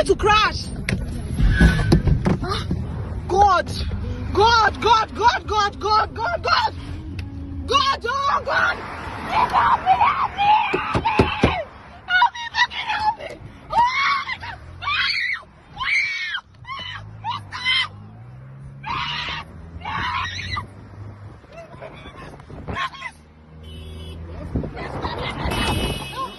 going to crash. God, God, God, God, God, God, God, God, God, oh God, please help me, help me, help me, help me, fucking help me.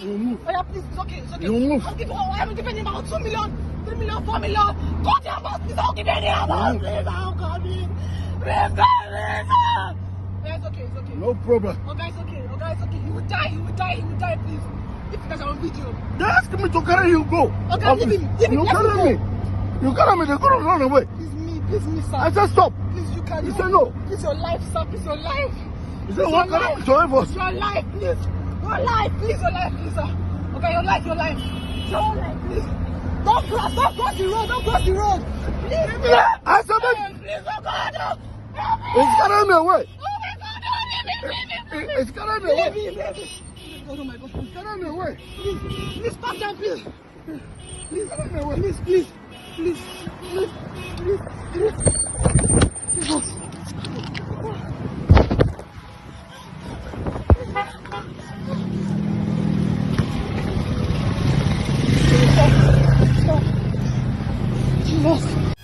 Oh yeah, please, it's okay, it's okay. You move. I'm giving him about 2 million, 3 million, 4 million. God, your boss, please, I'll give any amount. Please, I'll come in. Please, God, yeah, it's okay, it's okay. No problem. Okay, it's okay, okay, it's okay. He will die, he will die, he will die, please. If you guys are on video. They asked me to carry you, go. Okay, leave him, You carry me. You carry me, they're going to run away. Please me, sir. I said stop. Please, you can. You said no. Please, your life, sir, please, your life. You said what kind of joy was? Your life, please. Your life, please, sir. Okay, your life, please. Don't cross the road, don't cross the road. Please. I said, please, oh God, help me. It's carrying me away. Oh my God, help me. It's carrying me away. Please. Oh my God, It's carrying me away. Please, stop that, please. Please carry me away. Please. Stop. Jesus.